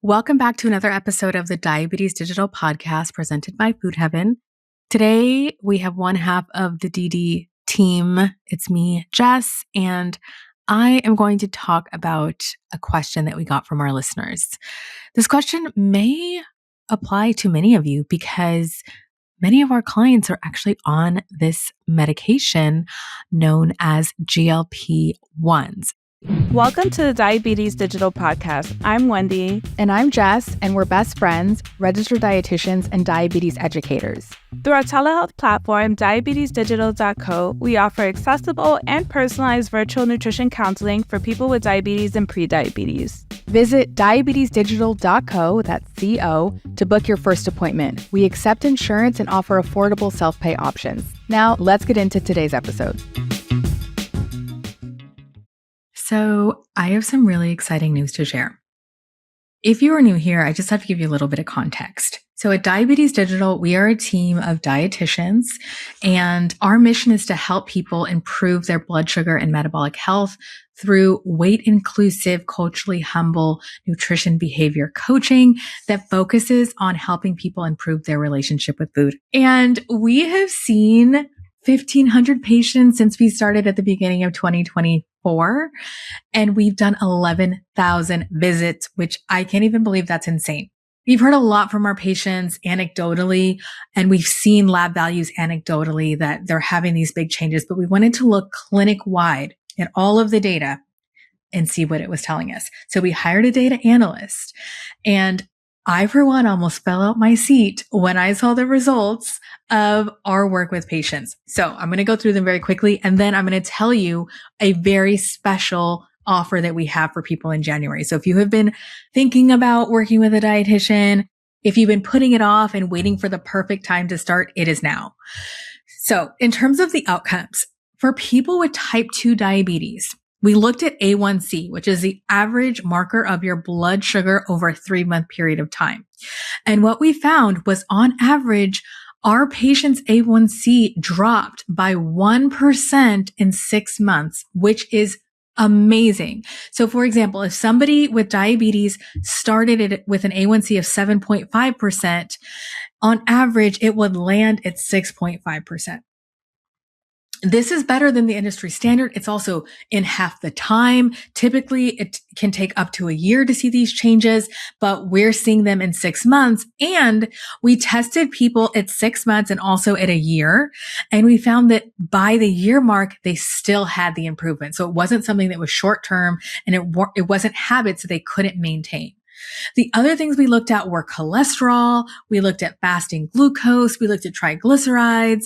Welcome back to another episode of the Diabetes Digital Podcast presented by Food Heaven. Today, we have one half of the DD team. It's me, Jess, and I am going to talk about a question that we got from our listeners. This question may apply to many of you because many of our clients are actually on this medication known as GLP-1s. Welcome to the Diabetes Digital Podcast. I'm Wendy. And I'm Jess, and we're best friends, registered dietitians, and diabetes educators. Through our telehealth platform, diabetesdigital.co, we offer accessible and personalized virtual nutrition counseling for people with diabetes and prediabetes. Visit diabetesdigital.co, that's C-O, to book your first appointment. We accept insurance and offer affordable self-pay options. Now, let's get into today's episode. So I have some really exciting news to share. If you are new here, I just have to give you a little bit of context. So at Diabetes Digital, we are a team of dietitians, and our mission is to help people improve their blood sugar and metabolic health through weight-inclusive, culturally humble nutrition behavior coaching that focuses on helping people improve their relationship with food. And we have seen 1,500 patients since we started at the beginning of 2024, and we've done 11,000 visits, which I can't even believe that's insane. We've heard a lot from our patients anecdotally, and we've seen lab values anecdotally that they're having these big changes, but we wanted to look clinic-wide at all of the data and see what it was telling us. So we hired a data analyst, and I, for one, almost fell out my seat when I saw the results of our work with patients. So I'm going to go through them very quickly, and then I'm going to tell you a very special offer that we have for people in January. So if you have been thinking about working with a dietitian, if you've been putting it off and waiting for the perfect time to start, it is now. So in terms of the outcomes, for people with type 2 diabetes, we looked at A1C, which is the average marker of your blood sugar over a 3-month period of time. And what we found was on average, our patients' A1C dropped by 1% in 6 months, which is amazing. So for example, if somebody with diabetes started it with an A1C of 7.5%, on average, it would land at 6.5%. This is better than the industry standard. It's also in half the time. Typically, it can take up to a year to see these changes, but we're seeing them in 6 months. And we tested people at 6 months and also at a year. And we found that by the year mark, they still had the improvement. So it wasn't something that was short term, and it wasn't habits that they couldn't maintain. The other things we looked at were cholesterol. We looked at fasting glucose. We looked at triglycerides.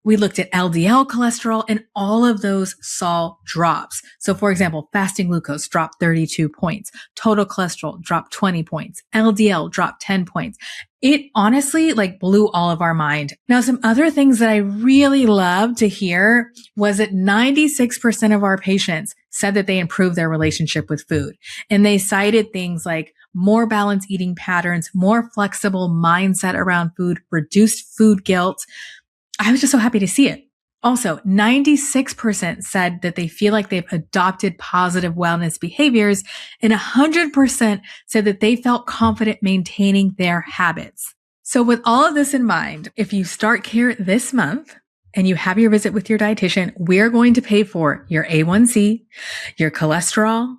We looked at LDL cholesterol, and all of those saw drops. So for example, fasting glucose dropped 32 points. Total cholesterol dropped 20 points. LDL dropped 10 points. It honestly blew all of our mind. Now, some other things that I really loved to hear was that 96% of our patients said that they improved their relationship with food. And they cited things like more balanced eating patterns, more flexible mindset around food, reduced food guilt. I was just so happy to see it. Also, 96% said that they feel like they've adopted positive wellness behaviors, and 100% said that they felt confident maintaining their habits. So with all of this in mind, if you start care this month and you have your visit with your dietitian, we're going to pay for your A1C, your cholesterol,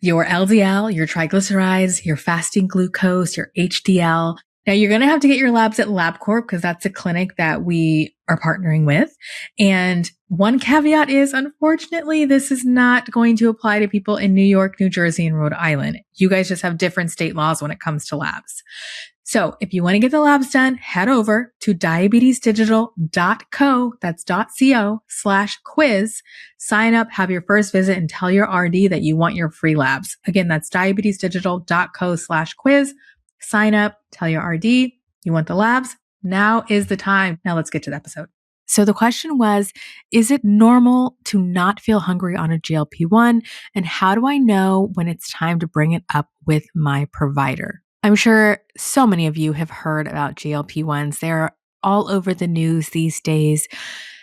your LDL, your triglycerides, your fasting glucose, your HDL. Now, you're going to have to get your labs at LabCorp because that's a clinic that we are partnering with. And one caveat is, unfortunately, this is not going to apply to people in New York, New Jersey, and Rhode Island. You guys just have different state laws when it comes to labs. So if you want to get the labs done, head over to diabetesdigital.co, that's .co/quiz, sign up, have your first visit, and tell your RD that you want your free labs. Again, that's diabetesdigital.co/quiz. Sign up, tell your RD you want the labs. Now is the time. Now let's get to the episode. So the question was, is it normal to not feel hungry on a GLP-1? And how do I know when it's time to bring it up with my provider? I'm sure so many of you have heard about GLP-1s. They're all over the news these days.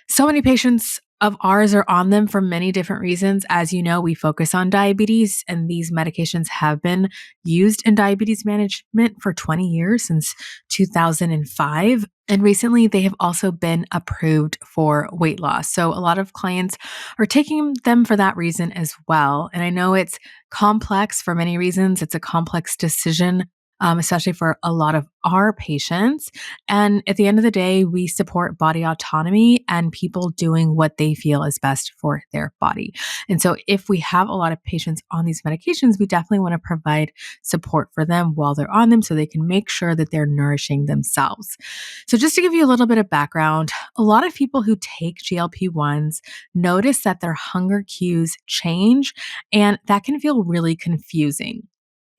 So many patients of ours are on them for many different reasons. As you know, we focus on diabetes, and these medications have been used in diabetes management for 20 years, since 2005. And recently, they have also been approved for weight loss. So a lot of clients are taking them for that reason as well. And I know it's complex for many reasons. It's a complex decision, especially for a lot of our patients. And at the end of the day, we support body autonomy and people doing what they feel is best for their body. And so if we have a lot of patients on these medications, we definitely want to provide support for them while they're on them so they can make sure that they're nourishing themselves. So just to give you a little bit of background, a lot of people who take GLP-1s notice that their hunger cues change, and that can feel really confusing.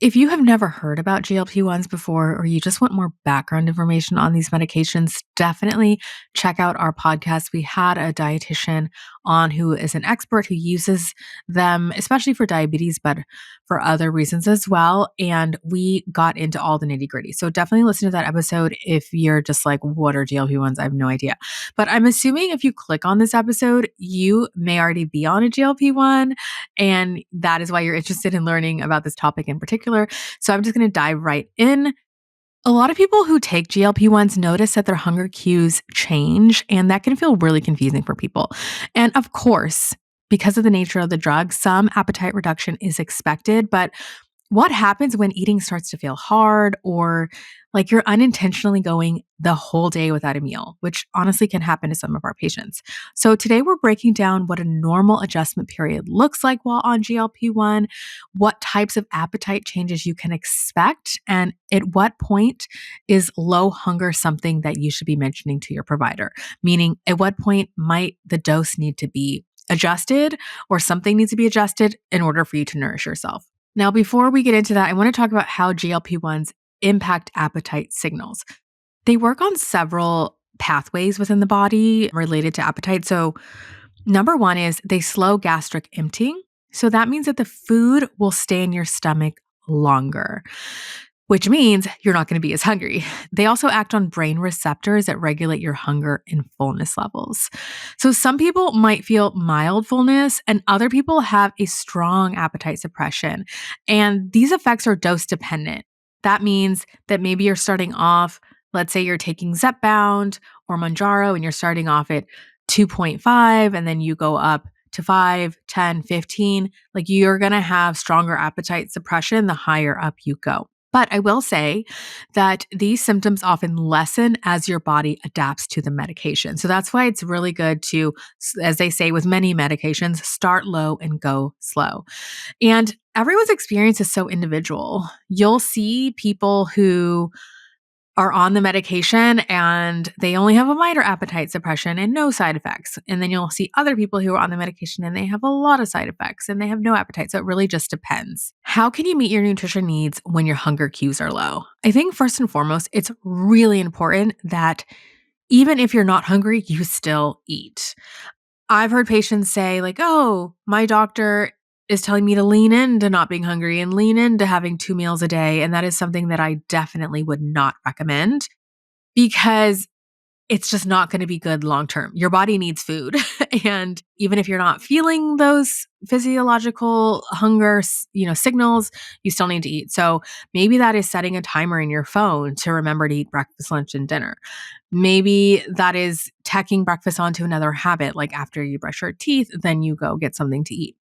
If you have never heard about GLP-1s before, or you just want more background information on these medications, definitely check out our podcast. We had a dietitian on who is an expert who uses them, especially for diabetes, but for other reasons as well. And we got into all the nitty gritty. So definitely listen to that episode if you're just like, what are GLP-1s? I have no idea. But I'm assuming if you click on this episode, you may already be on a GLP-1, and that is why you're interested in learning about this topic in particular. So I'm just going to dive right in. A lot of people who take GLP-1s notice that their hunger cues change, and that can feel really confusing for people. And of course, because of the nature of the drug, some appetite reduction is expected, but what happens when eating starts to feel hard, or like you're unintentionally going the whole day without a meal, which honestly can happen to some of our patients? So today we're breaking down what a normal adjustment period looks like while on GLP-1, what types of appetite changes you can expect, and at what point is low hunger something that you should be mentioning to your provider? Meaning, at what point might the dose need to be adjusted, or something needs to be adjusted in order for you to nourish yourself? Now, before we get into that, I want to talk about how GLP-1s impact appetite signals. They work on several pathways within the body related to appetite. So, number one is they slow gastric emptying. So, that means that the food will stay in your stomach longer, which means you're not going to be as hungry. They also act on brain receptors that regulate your hunger and fullness levels. So some people might feel mild fullness, and other people have a strong appetite suppression. And these effects are dose dependent. That means that maybe you're starting off, let's say you're taking Zepbound or Mounjaro, and you're starting off at 2.5, and then you go up to 5, 10, 15. Like, you're going to have stronger appetite suppression the higher up you go. But I will say that these symptoms often lessen as your body adapts to the medication. So that's why it's really good to, as they say with many medications, start low and go slow. And everyone's experience is so individual. You'll see people who are on the medication and they only have a minor appetite suppression and no side effects. And then you'll see other people who are on the medication and they have a lot of side effects and they have no appetite. So it really just depends. How can you meet your nutrition needs when your hunger cues are low? I think first and foremost, it's really important that even if you're not hungry, you still eat. I've heard patients say, like, oh, my doctor is telling me to lean into not being hungry and lean into having 2 meals a day. And that is something that I definitely would not recommend, because it's just not going to be good long term. Your body needs food. And even if you're not feeling those physiological hunger, signals, you still need to eat. So maybe that is setting a timer in your phone to remember to eat breakfast, lunch, and dinner. Maybe that is tacking breakfast onto another habit, like after you brush your teeth, then you go get something to eat.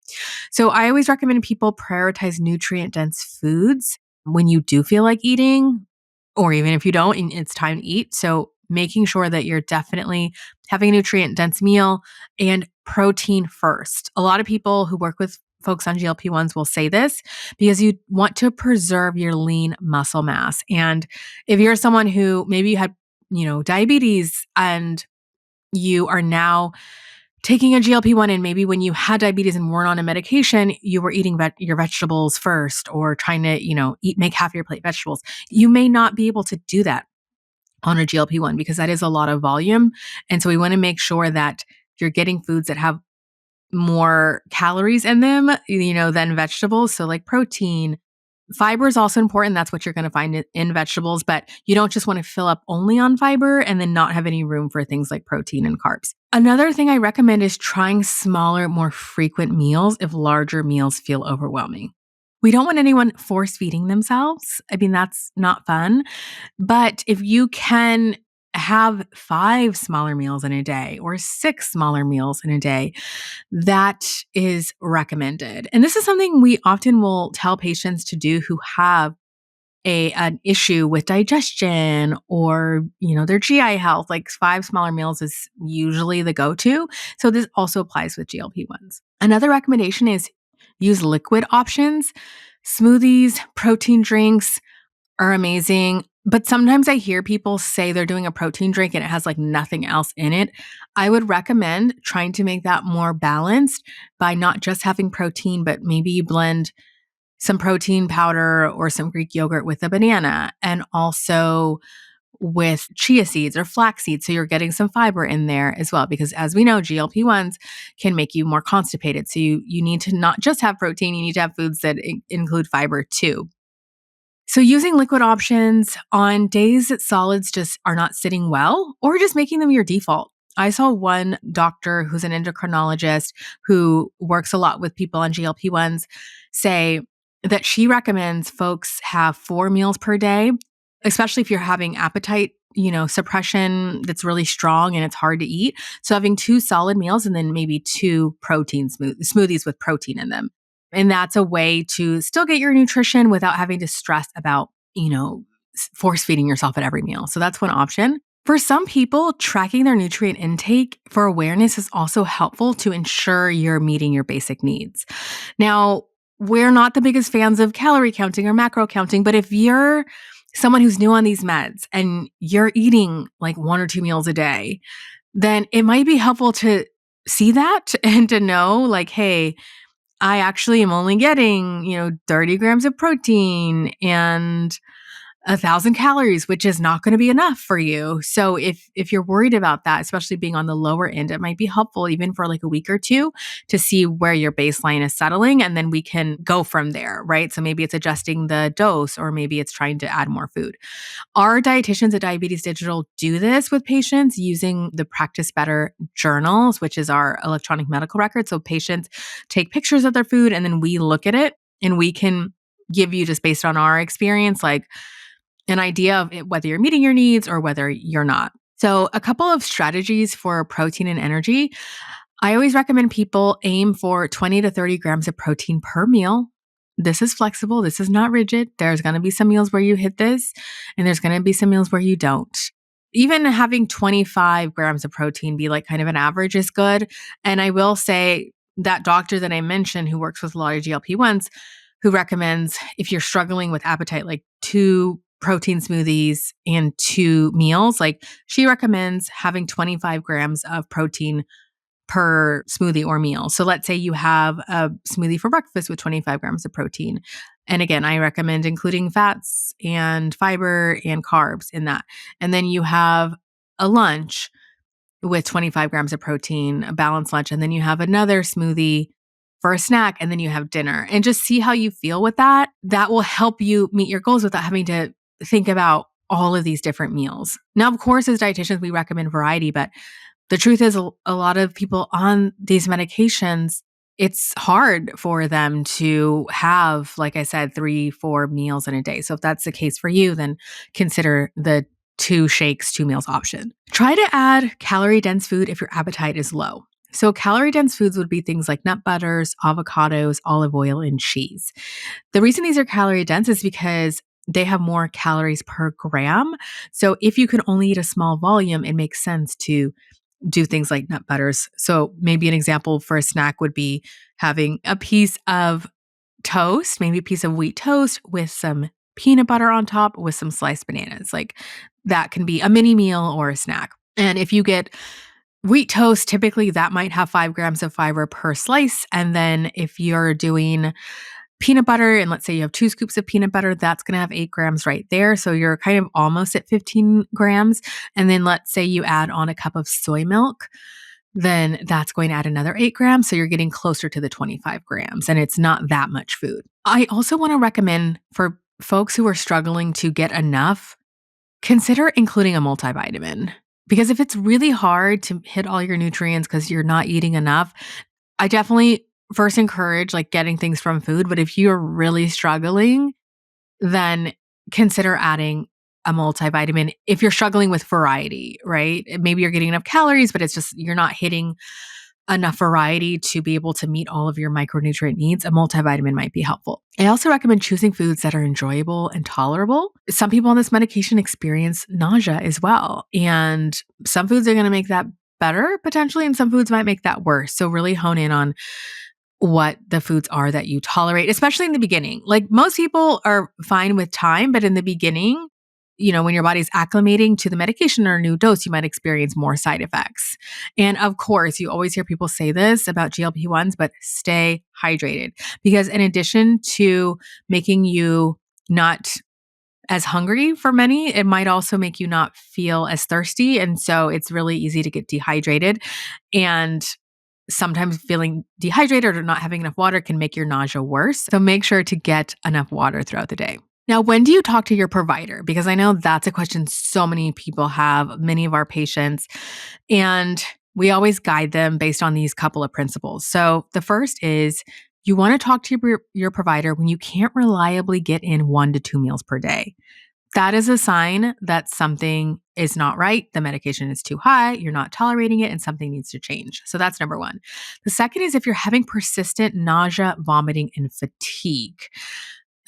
So I always recommend people prioritize nutrient dense foods when you do feel like eating, or even if you don't, and it's time to eat. So making sure that you're definitely having a nutrient dense meal and protein first. A lot of people who work with folks on GLP-1s will say this because you want to preserve your lean muscle mass. And if you're someone who maybe you had, diabetes, and you are now taking a GLP-1, and maybe when you had diabetes and weren't on a medication, you were eating your vegetables first, or trying to, make half your plate vegetables. You may not be able to do that on a GLP-1 because that is a lot of volume. And so we want to make sure that you're getting foods that have more calories in them, than vegetables. So like protein, Fiber is also important. That's what you're going to find in vegetables, but you don't just want to fill up only on fiber and then not have any room for things like protein and carbs. Another thing I recommend is trying smaller, more frequent meals if larger meals feel overwhelming. We don't want anyone force feeding themselves. I mean, that's not fun. But if you can have 5 smaller meals in a day or 6 smaller meals in a day, that is recommended. And this is something we often will tell patients to do who have an issue with digestion or, their GI health. Like 5 smaller meals is usually the go-to. So this also applies with GLP-1s. Another recommendation is use liquid options. Smoothies, protein drinks are amazing. But sometimes I hear people say they're doing a protein drink and it has like nothing else in it. I would recommend trying to make that more balanced by not just having protein, but maybe you blend some protein powder or some Greek yogurt with a banana and also with chia seeds or flax seeds. So you're getting some fiber in there as well, because as we know, GLP-1s can make you more constipated. So you need to not just have protein, you need to have foods that include fiber too. So using liquid options on days that solids just are not sitting well or just making them your default. I saw one doctor who's an endocrinologist who works a lot with people on GLP-1s say that she recommends folks have 4 meals per day, especially if you're having appetite, suppression that's really strong and it's hard to eat. So having 2 solid meals and then maybe 2 protein smoothies with protein in them. And that's a way to still get your nutrition without having to stress about, force feeding yourself at every meal. So that's one option. For some people, tracking their nutrient intake for awareness is also helpful to ensure you're meeting your basic needs. Now, we're not the biggest fans of calorie counting or macro counting, but if you're someone who's new on these meds and you're eating like 1 or 2 meals a day, then it might be helpful to see that and to know like, hey, I actually am only getting, 30 grams of protein and 1,000 calories, which is not going to be enough for you. So if you're worried about that, especially being on the lower end, it might be helpful even for like a week or two to see where your baseline is settling. And then we can go from there, right? So maybe it's adjusting the dose or maybe it's trying to add more food. Our dietitians at Diabetes Digital do this with patients using the Practice Better journals, which is our electronic medical record. So patients take pictures of their food and then we look at it and we can give you, just based on our experience, like an idea of whether you're meeting your needs or whether you're not. So a couple of strategies for protein and energy. I always recommend people aim for 20 to 30 grams of protein per meal. This is flexible. This is not rigid. There's going to be some meals where you hit this, and there's going to be some meals where you don't. Even having 25 grams of protein be like kind of an average is good. And I will say that doctor that I mentioned who works with a lot of GLP-1s, who recommends if you're struggling with appetite, like 2 protein smoothies and 2 meals, like she recommends having 25 grams of protein per smoothie or meal. So let's say you have a smoothie for breakfast with 25 grams of protein. And again, I recommend including fats and fiber and carbs in that. And then you have a lunch with 25 grams of protein, a balanced lunch, and then you have another smoothie for a snack, and then you have dinner. And just see how you feel with that. That will help you meet your goals without having to think about all of these different meals. Now, of course, as dietitians, we recommend variety, but the truth is a lot of people on these medications, it's hard for them to have, like I said, 3, 4 meals in a day. So if that's the case for you, then consider the 2 shakes, 2 meals option. Try to add calorie dense food if your appetite is low. So calorie dense foods would be things like nut butters, avocados, olive oil, and cheese. The reason these are calorie dense is because they have more calories per gram. So if you can only eat a small volume, it makes sense to do things like nut butters. So maybe an example for a snack would be having a piece of toast, maybe a piece of wheat toast with some peanut butter on top with some sliced bananas. Like that can be a mini meal or a snack. And if you get wheat toast, typically that might have 5 grams of fiber per slice. And then if you're doing peanut butter, and let's say you have 2 scoops of peanut butter, that's going to have 8 grams right there. So you're kind of almost at 15 grams. And then let's say you add on a cup of soy milk. then that's going to add another 8 grams. So you're getting closer to the 25 grams, and it's not that much food. I also want to recommend for folks who are struggling to get enough, consider including a multivitamin. Because if it's really hard to hit all your nutrients because you're not eating enough, I definitely first encourage like getting things from food. But if you're really struggling, then consider adding a multivitamin if you're struggling with variety, right? Maybe you're getting enough calories, but it's just you're not hitting enough variety to be able to meet all of your micronutrient needs. A multivitamin might be helpful. I also recommend choosing foods that are enjoyable and tolerable. Some people on this medication experience nausea as well. And some foods are going to make that better potentially, and some foods might make that worse. So really hone in on what the foods are that you tolerate, especially in the beginning. Like most people are fine with time, but in the beginning, when your body's acclimating to the medication or a new dose, you might experience more side effects. And of course, you always hear people say this about GLP-1s, but stay hydrated because in addition to making you not as hungry for many, it might also make you not feel as thirsty. And so it's really easy to get dehydrated. And sometimes feeling dehydrated or not having enough water can make your nausea worse. So make sure to get enough water throughout the day. Now, when do you talk to your provider? Because I know that's a question so many people have, many of our patients, and we always guide them based on these couple of principles. So the first is you want to talk to your provider when you can't reliably get in 1 to 2 meals per day. That is a sign that something is not right. The medication is too high, you're not tolerating it, and something needs to change. So that's number one. The second is if you're having persistent nausea, vomiting, and fatigue.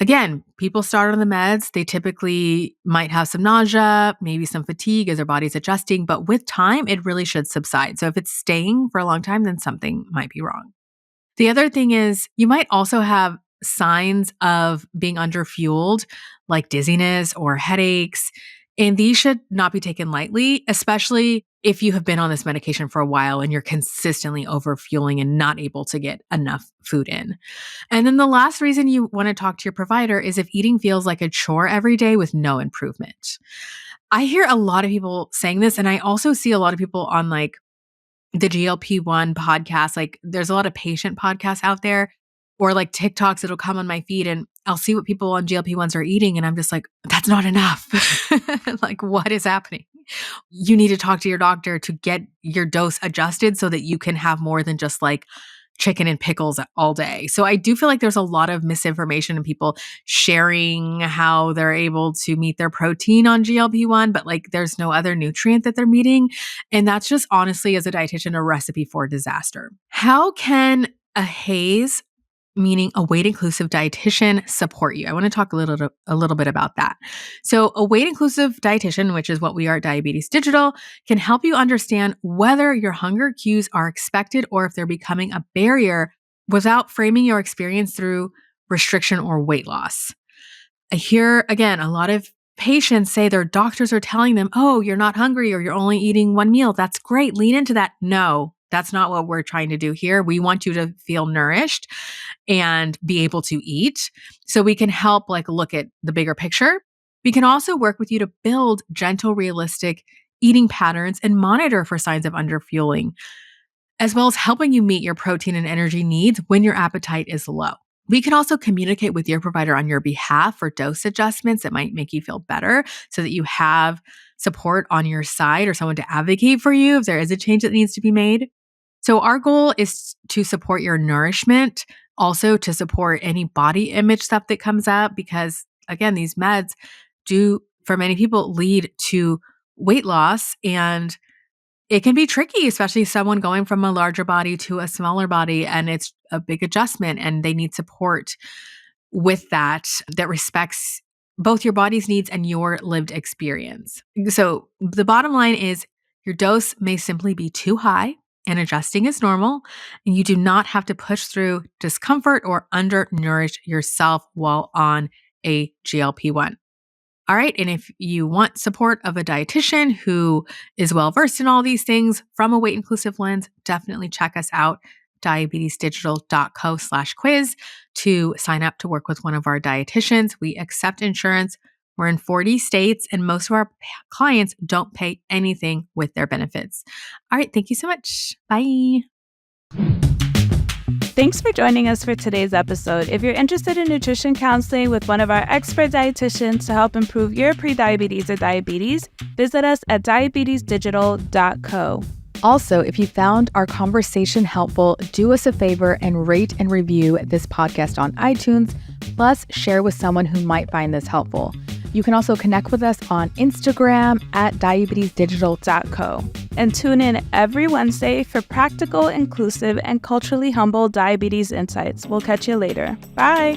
Again, people start on the meds, they typically might have some nausea, maybe some fatigue as their body's adjusting, but with time, it really should subside. So if it's staying for a long time, then something might be wrong. The other thing is you might also have signs of being underfueled, like dizziness or headaches. And these should not be taken lightly, especially if you have been on this medication for a while and you're consistently overfueling and not able to get enough food in. And then the last reason you want to talk to your provider is if eating feels like a chore every day with no improvement. I hear a lot of people saying this, and I also see a lot of people on like the GLP-1 podcast. Like there's a lot of patient podcasts out there or like TikToks that'll come on my feed and I'll see what people on GLP-1s are eating. And I'm just like, that's not enough. Like what is happening? You need to talk to your doctor to get your dose adjusted so that you can have more than just like chicken and pickles all day. So I do feel like there's a lot of misinformation and people sharing how they're able to meet their protein on GLP-1, but like there's no other nutrient that they're meeting. And that's just honestly, as a dietitian, a recipe for disaster. How can a HAES, meaning a weight inclusive dietitian, support you? I want to talk a little bit about that. So a weight inclusive dietitian, which is what we are at Diabetes Digital, can help you understand whether your hunger cues are expected or if they're becoming a barrier without framing your experience through restriction or weight loss. I hear, again, a lot of patients say their doctors are telling them, oh, you're not hungry or you're only eating one meal. That's great. Lean into that. No, that's not what we're trying to do here. We want you to feel nourished and be able to eat so we can help like look at the bigger picture. We can also work with you to build gentle, realistic eating patterns and monitor for signs of underfueling, as well as helping you meet your protein and energy needs when your appetite is low. We can also communicate with your provider on your behalf for dose adjustments that might make you feel better so that you have support on your side or someone to advocate for you if there is a change that needs to be made. So our goal is to support your nourishment, also to support any body image stuff that comes up, because again, these meds do, for many people, lead to weight loss, and it can be tricky, especially someone going from a larger body to a smaller body, and it's a big adjustment and they need support with that respects both your body's needs and your lived experience. So the bottom line is your dose may simply be too high and adjusting is normal, and you do not have to push through discomfort or undernourish yourself while on a GLP-1. All right. And if you want support of a dietitian who is well versed in all these things from a weight inclusive lens, definitely check us out, diabetesdigital.co/quiz, to sign up to work with one of our dietitians. We accept insurance We're in 40 states, and most of our clients don't pay anything with their benefits. All right, thank you so much. Bye. Thanks for joining us for today's episode. If you're interested in nutrition counseling with one of our expert dietitians to help improve your prediabetes or diabetes, visit us at diabetesdigital.co. Also, if you found our conversation helpful, do us a favor and rate and review this podcast on iTunes, plus share with someone who might find this helpful. You can also connect with us on Instagram at diabetesdigital.co. And tune in every Wednesday for practical, inclusive, and culturally humble diabetes insights. We'll catch you later. Bye.